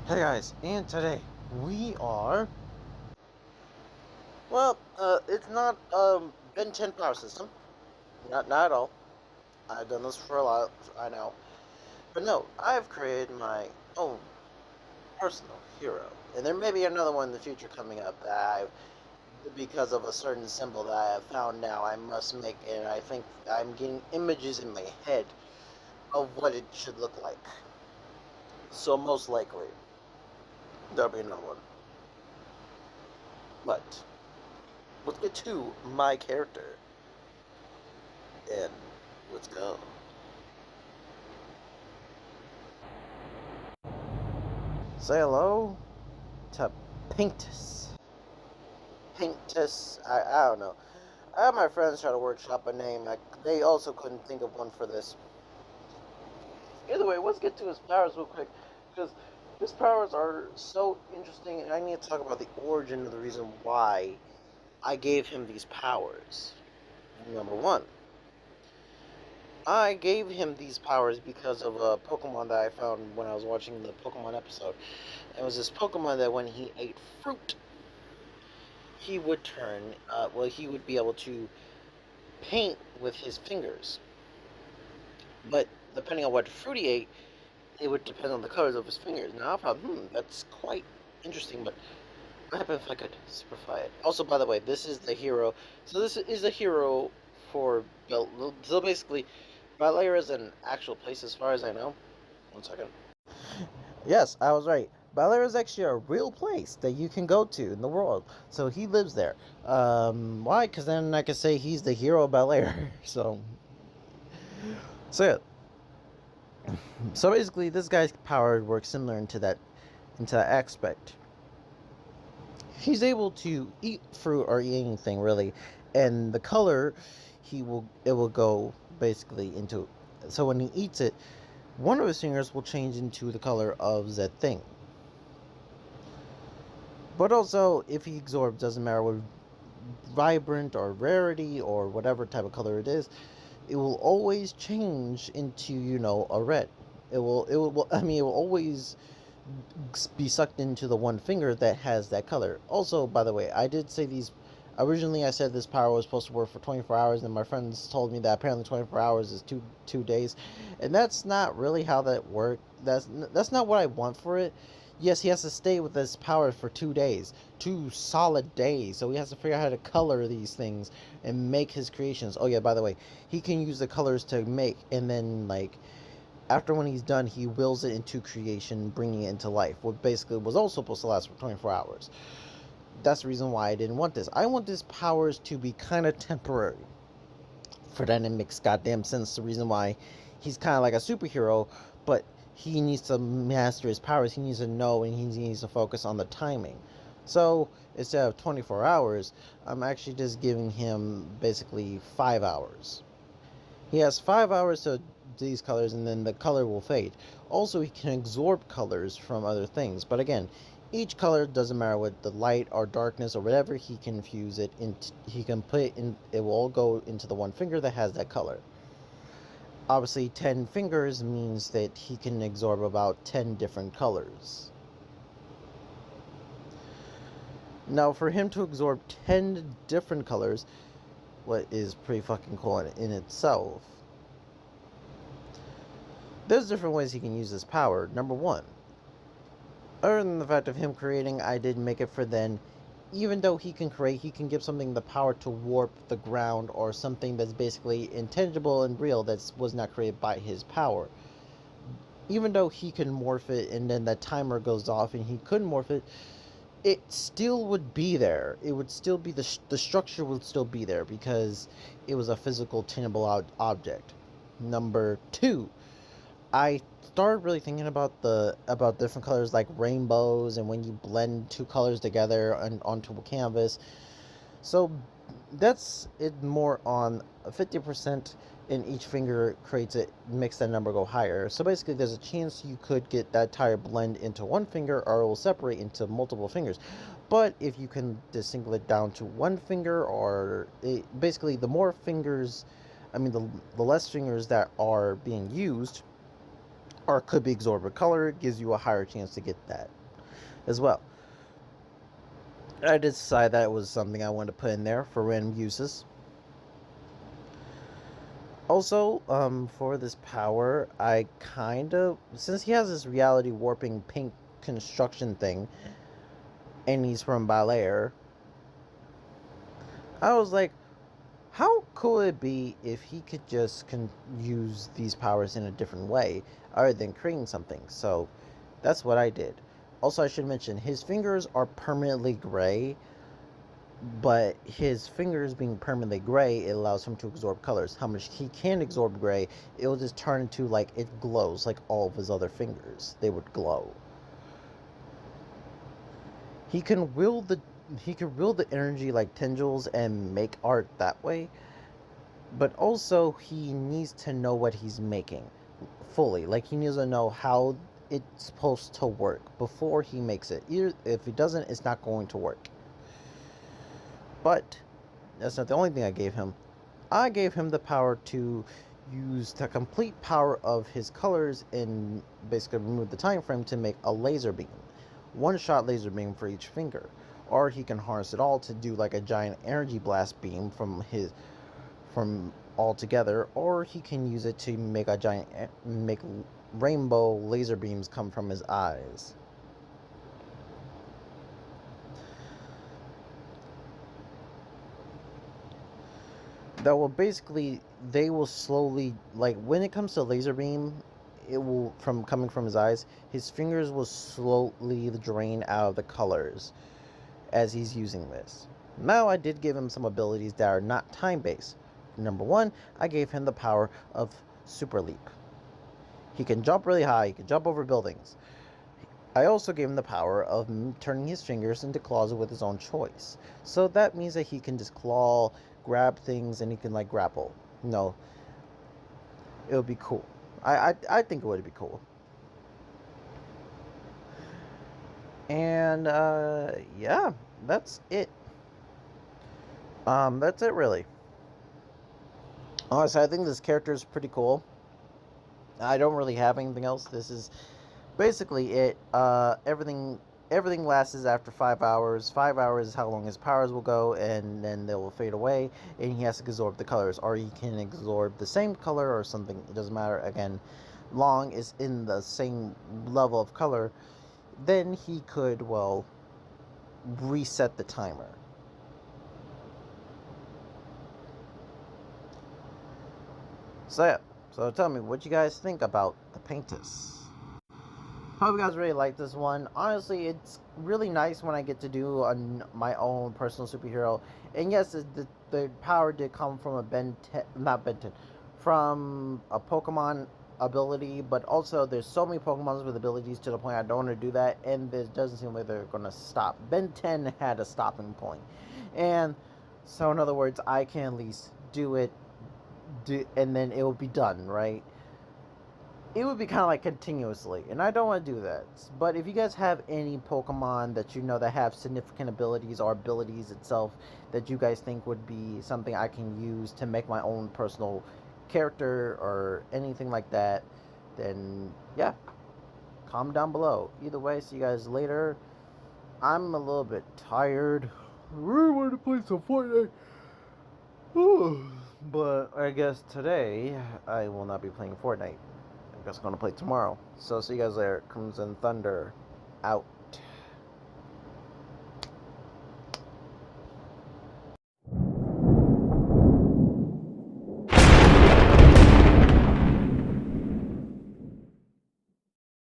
Hey guys, and today we are it's not Ben 10 power system. Not at all. I've done this for a lot, I know. But no, I've created my own personal hero. And there may be another one in the future coming up that because of a certain symbol that I have found now, I must make, and I think I'm getting images in my head of what it should look like. So most likely, there'll be another one. But let's get to my character. And let's go. Say hello to Pintus. Pintus, I don't know. I had my friends try to workshop a name. They also couldn't think of one for this. Either way, let's get to his powers real quick, because his powers are so interesting, and I need to talk about the origin of the reason why I gave him these powers. Number one, I gave him these powers because of a Pokemon that I found when I was watching the Pokemon episode. It was this Pokemon that when he ate fruit, he would turn, he would be able to paint with his fingers. But depending on what fruit he ate, it would depend on the colors of his fingers. Now I thought, that's quite interesting, but what happened if I could simplify it? Also, by the way, this is the hero. So this is the hero for Bel. So basically, Bel Air is an actual place as far as I know. One second. Yes, I was right. Bel Air is actually a real place that you can go to in the world. So he lives there. Why? Because then I could say he's the hero of Bel Air. So yeah. So basically, this guy's power works similar into that aspect. He's able to eat fruit or eat anything really, and the color it will go basically into. So when he eats it, one of his fingers will change into the color of that thing. But also, if he absorbs, doesn't matter what vibrant or rarity or whatever type of color it will always change into a red. It will always be sucked into the one finger that has that color. Also, by the way, I did say these. Originally, I said this power was supposed to work for 24 hours, and my friends told me that apparently 24 hours is two days, and that's not really how that worked. That's not what I want for it. Yes, he has to stay with this power for 2 days, 2 solid days. So he has to figure out how to color these things and make his creations. Oh yeah, by the way, he can use the colors to make, and then after when he's done, he wills it into creation, bringing it into life. What basically was also supposed to last for 24 hours. That's the reason why I didn't want this. I want his powers to be kind of temporary. For that, it makes goddamn sense. The reason why he's kind of like a superhero, but he needs to master his powers. He needs to know, and he needs to focus on the timing. So instead of 24 hours, I'm actually just giving him basically 5 hours. He has 5 hours to these colors, and then the color will fade. Also, he can absorb colors from other things, but again, each color doesn't matter what the light or darkness or whatever, he can fuse it into. He can put it in. It will all go into the one finger that has that color. Obviously, 10 fingers means that he can absorb about 10 different colors. Now, for him to absorb 10 different colors, what is pretty fucking cool in itself. There's different ways he can use his power. Number one, other than the fact of him creating, I did make it for then. Even though he can create, he can give something the power to warp the ground or something that's basically intangible and real that was not created by his power. Even though he can morph it and then that timer goes off and he couldn't morph it, it still would be there. It would still be the structure would still be there because it was a physical, tangible object. Number two, I started really thinking about different colors like rainbows and when you blend two colors together onto a canvas. So that's it more on 50% in each finger creates it makes that number go higher. So basically there's a chance you could get that entire blend into one finger or it will separate into multiple fingers. But if you can just single it down to one finger basically the more fingers, the less fingers that are being used or it could be absorbed color. It gives you a higher chance to get that as well. I did decide that it was something I wanted to put in there for random uses. Also, for this power, I kind of, since he has this reality warping pink construction thing, and he's from Bel Air, I was like, how cool would it be if he could just use these powers in a different way, other than creating something? So, that's what I did. Also, I should mention, his fingers are permanently gray, but his fingers being permanently gray, it allows him to absorb colors. How much he can absorb gray, it will just turn into, like, it glows like all of his other fingers. They would glow. He can will the energy like tendrils and make art that way, but also he needs to know what he's making fully. Like, he needs to know how it's supposed to work before he makes it. Either if he doesn't, it's not going to work. But that's not the only thing I gave him. I gave him the power to use the complete power of his colors and basically remove the time frame to make a laser beam. One shot laser beam for each finger. Or he can harness it all to do like a giant energy blast beam from all together, or he can use it to make make rainbow laser beams come from his eyes. That will basically, they will slowly, like, when it comes to laser beam, it will, from coming from his eyes, his fingers will slowly drain out of the colors as he's using this. Now, I did give him some abilities that are not time based. Number one, I gave him the power of super leap. He can jump really high, he can jump over buildings. I also gave him the power of turning his fingers into claws with his own choice. So that means that he can just claw, grab things, and he can, like, grapple. No, it would be cool. I think it would be cool. And yeah, that's it. That's it really. Honestly, I think this character is pretty cool. I don't really have anything else. This is basically it. Everything lasts after 5 hours. 5 hours is how long his powers will go, and then they will fade away, and he has to absorb the colors, or he can absorb the same color or something. It doesn't matter. Again, long is in the same level of color. Then he could, well, reset the timer. So yeah. So tell me, what you guys think about the pintus? Hope you guys really like this one. Honestly, it's really nice when I get to do my own personal superhero. And yes, the power did come from a not Ben 10, from a Pokemon ability, but also there's so many Pokemons with abilities to the point I don't want to do that, and it doesn't seem like they're going to stop. Ben 10 had a stopping point. And so, in other words, I can at least do it, and then it will be done, right? It would be kind of like continuously, and I don't want to do that. But if you guys have any Pokemon that you know that have significant abilities or abilities itself that you guys think would be something I can use to make my own personal character or anything like that, then yeah, comment down below. Either way, see you guys later. I'm a little bit tired. I really wanted to play some Fortnite. But I guess today I will not be playing Fortnite. I guess I'm going to play tomorrow. So see you guys later. Crimson Thunder out.